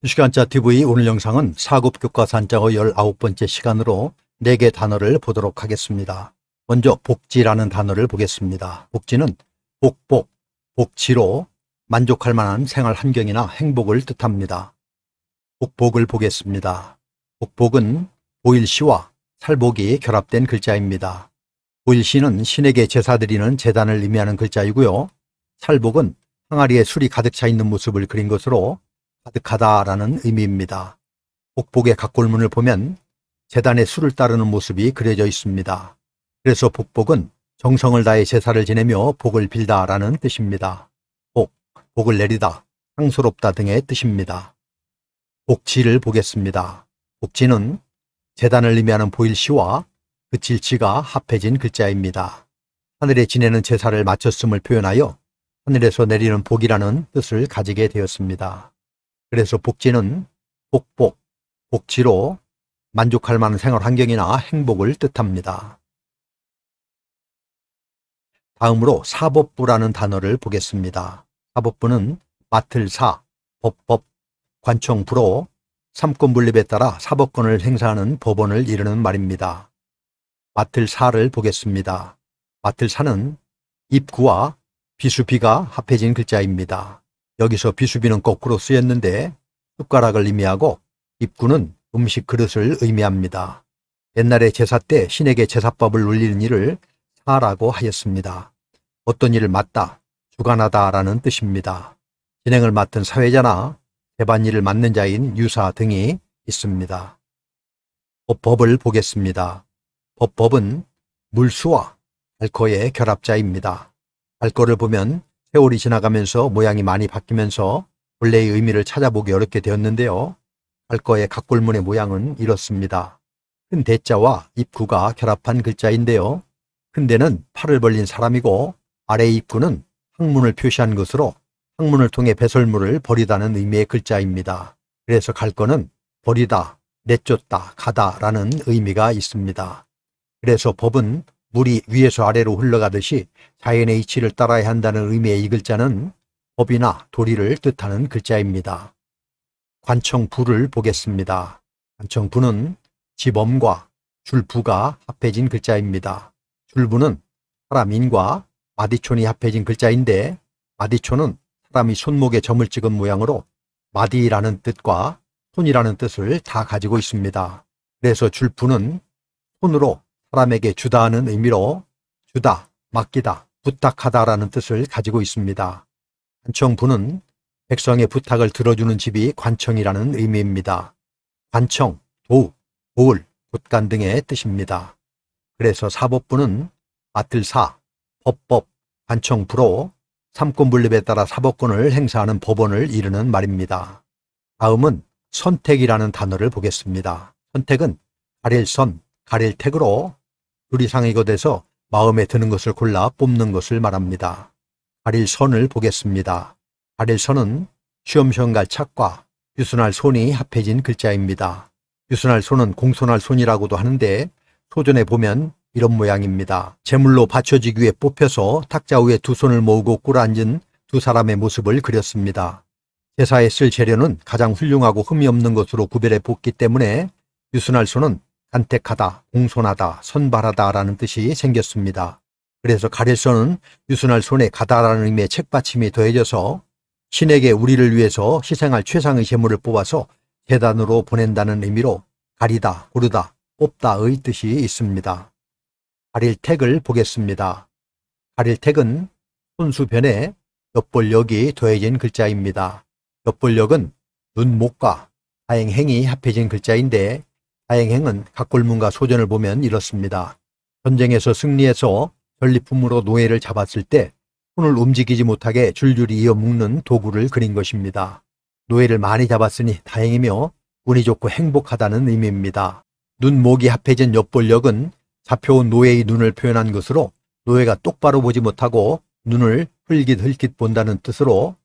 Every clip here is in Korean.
주식한자 TV 오늘 영상은 4급 교과산자어 19번째 시간으로 4개 단어를 보도록 하겠습니다. 먼저 복지라는 단어를 보겠습니다. 복지는 복복, 복지로 만족할 만한 생활 환경이나 행복을 뜻합니다. 복복을 보겠습니다. 복복은 보일시와 살복이 결합된 글자입니다. 보일시는 신에게 제사 드리는 제단을 의미하는 글자이고요. 살복은 항아리에 술이 가득 차 있는 모습을 그린 것으로 가득하다라는 의미입니다. 복복의 각골문을 보면 제단에 술을 따르는 모습이 그려져 있습니다. 그래서 복복은 정성을 다해 제사를 지내며 복을 빌다라는 뜻입니다. 복을 내리다, 상소롭다 등의 뜻입니다. 복지를 보겠습니다. 복지는 제단을 의미하는 보일시와 그칠치가 합해진 글자입니다. 하늘에 지내는 제사를 마쳤음을 표현하여 하늘에서 내리는 복이라는 뜻을 가지게 되었습니다. 그래서 복지는 복복, 복지로 만족할 만한 생활 환경이나 행복을 뜻합니다. 다음으로 사법부라는 단어를 보겠습니다. 사법부는 맡을 사, 법법, 관청부로 삼권분립에 따라 사법권을 행사하는 법원을 이르는 말입니다. 맡을 사를 보겠습니다. 맡을 사는 입구와 비수비가 합해진 글자입니다. 여기서 비수비는 거꾸로 쓰였는데 숟가락을 의미하고 입구는 음식 그릇을 의미합니다. 옛날에 제사 때 신에게 제사법을 울리는 일을 사라고 하였습니다. 어떤 일을 맡다, 주관하다라는 뜻입니다. 진행을 맡은 사회자나 재반일을 맡는 자인 유사 등이 있습니다. 법을 보겠습니다. 법은 물수와 알코의 결합자입니다. 알코를 보면 세월이 지나가면서 모양이 많이 바뀌면서 본래의 의미를 찾아보기 어렵게 되었는데요. 알거의 각골문의 모양은 이렇습니다. 큰 대자와 입구가 결합한 글자인데요. 큰 대는 팔을 벌린 사람이고 아래의 입구는 항문을 표시한 것으로 항문을 통해 배설물을 버리다는 의미의 글자입니다. 그래서 갈거는 버리다, 내쫓다, 가다라는 의미가 있습니다. 그래서 법은 물이 위에서 아래로 흘러가듯이 자연의 이치를 따라야 한다는 의미의 이 글자는 법이나 도리를 뜻하는 글자입니다. 관청부를 보겠습니다. 관청부는 지범과 줄부가 합해진 글자입니다. 줄부는 사람인과 마디촌이 합해진 글자인데 마디촌은 사람이 손목에 점을 찍은 모양으로 마디라는 뜻과 손이라는 뜻을 다 가지고 있습니다. 그래서 줄부는 손으로 사람에게 주다 하는 의미로 주다, 맡기다, 부탁하다라는 뜻을 가지고 있습니다. 관청부는 백성의 부탁을 들어주는 집이 관청이라는 의미입니다. 관청, 도울, 돛간 등의 뜻입니다. 그래서 사법부는 맡을 사, 법법, 관청부로 삼권분립에 따라 사법권을 행사하는 법원을 이르는 말입니다. 다음은 선택이라는 단어를 보겠습니다. 선택은 가릴 선, 가릴 택으로 둘 이상의 것에서 마음에 드는 것을 골라 뽑는 것을 말합니다. 가릴 선을 보겠습니다. 가릴 선은 쉬엄쉬엄 갈 착과 유순할 손이 합해진 글자입니다. 유순할 손은 공손할 손이라고도 하는데 소전에 보면 이런 모양입니다. 제물로 바쳐지기 위해 뽑혀서 탁자 위에 두 손을 모으고 꿇어앉은 두 사람의 모습을 그렸습니다. 제사에 쓸 재료는 가장 훌륭하고 흠이 없는 것으로 구별해 뽑기 때문에 유순할 손은 간택하다, 공손하다, 선발하다라는 뜻이 생겼습니다. 그래서 가릴선은 유순할 손에 가다라는 의미의 책받침이 더해져서 신에게 우리를 위해서 희생할 최상의 제물을 뽑아서 제단으로 보낸다는 의미로 가리다, 고르다, 뽑다의 뜻이 있습니다. 가릴택을 보겠습니다. 가릴택은 손수변에 엿볼력이 더해진 글자입니다. 엿볼력은 눈, 목과 다행행이 합해진 글자인데 다행행은 각골문과 소전을 보면 이렇습니다. 전쟁에서 승리해서 전리품으로 노예를 잡았을 때 손을 움직이지 못하게 줄줄이 이어 묶는 도구를 그린 것입니다. 노예를 많이 잡았으니 다행이며 운이 좋고 행복하다는 의미입니다. 눈, 목이 합해진 엿볼력은 잡혀온 노예의 눈을 표현한 것으로 노예가 똑바로 보지 못하고 눈을 흘깃흘깃 본다는 뜻으로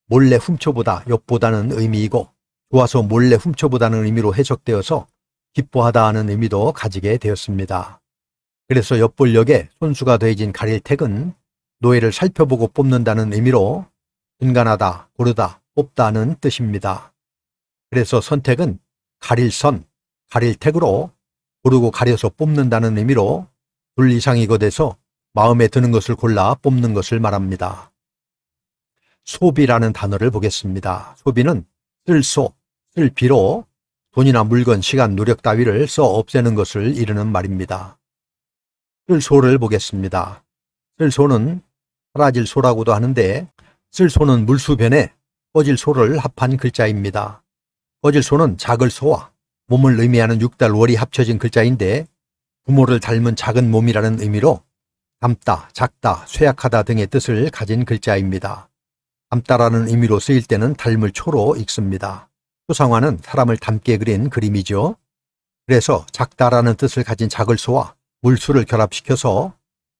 몰래 훔쳐보다, 엿보다는 의미이고 좋아서 몰래 훔쳐보다는 의미로 해석되어서 기뻐하다 하는 의미도 가지게 되었습니다. 그래서 엿볼력에 손수가 더해진 가릴택은 노예를 살펴보고 뽑는다는 의미로 분간하다, 고르다, 뽑다는 뜻입니다. 그래서 선택은 가릴 선, 가릴 택으로 고르고 가려서 뽑는다는 의미로 둘 이상이 거돼서 마음에 드는 것을 골라 뽑는 것을 말합니다. 소비라는 단어를 보겠습니다. 소비는 쓸소, 쓸비로 돈이나 물건, 시간, 노력 따위를 써 없애는 것을 이르는 말입니다. 쓸소를 보겠습니다. 쓸소는 사라질 소라고도 하는데 쓸소는 물수변에 꺼질 소를 합한 글자입니다. 꺼질 소는 작을 소와 몸을 의미하는 육달월이 합쳐진 글자인데 부모를 닮은 작은 몸이라는 의미로 닮다, 작다, 쇠약하다 등의 뜻을 가진 글자입니다. 닮다라는 의미로 쓰일 때는 닮을 초로 읽습니다. 초상화는 사람을 닮게 그린 그림이죠. 그래서 작다라는 뜻을 가진 작을 소와 물수를 결합시켜서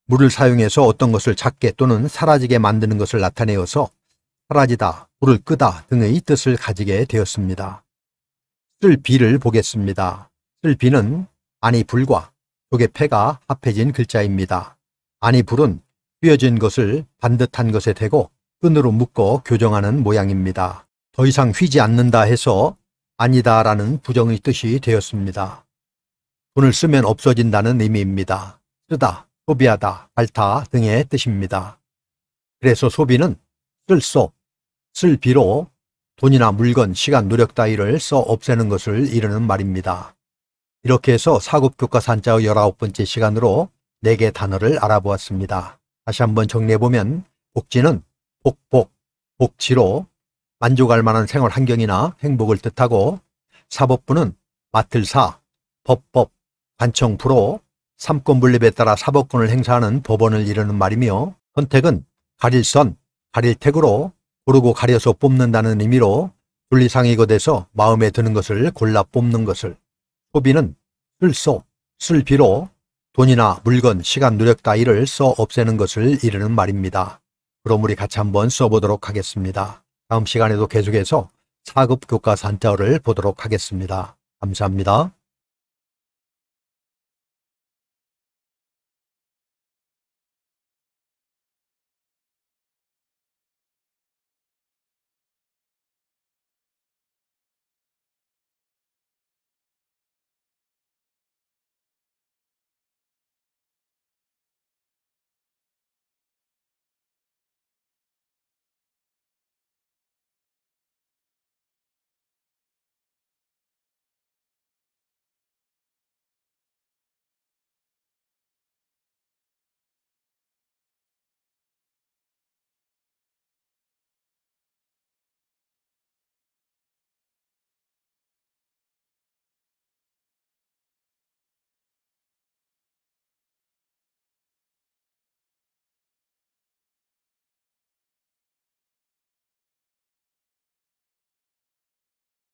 물을 사용해서 어떤 것을 작게 또는 사라지게 만드는 것을 나타내어서 사라지다, 불을 끄다 등의 뜻을 가지게 되었습니다. 쓸비를 보겠습니다. 쓸비는 아니 불과 속의 패가 합해진 글자입니다. 아니 불은 휘어진 것을 반듯한 것에 대고 끈으로 묶어 교정하는 모양입니다. 더 이상 휘지 않는다 해서 아니다라는 부정의 뜻이 되었습니다. 돈을 쓰면 없어진다는 의미입니다. 쓰다, 소비하다, 닳다 등의 뜻입니다. 그래서 소비는 쓸소, 쓸비로 돈이나 물건, 시간, 노력 따위를 써 없애는 것을 이르는 말입니다. 이렇게 해서 사급교과서 한자의 19번째 시간으로 4개 단어를 알아보았습니다. 다시 한번 정리해보면 복지는 복복, 복지로 만족할 만한 생활 환경이나 행복을 뜻하고 사법부는 맡을 사, 법법, 관청부로 삼권 분립에 따라 사법권을 행사하는 법원을 이르는 말이며 선택은 가릴 선, 가릴 택으로 고르고 가려서 뽑는다는 의미로 둘 이상이 거돼서 마음에 드는 것을 골라 뽑는 것을 소비는 쓸소, 쓸비로 돈이나 물건, 시간, 노력 따위를 써 없애는 것을 이르는 말입니다. 그럼 우리 같이 한번 써보도록 하겠습니다. 다음 시간에도 계속해서 4급 교과서 한자어를 보도록 하겠습니다. 감사합니다.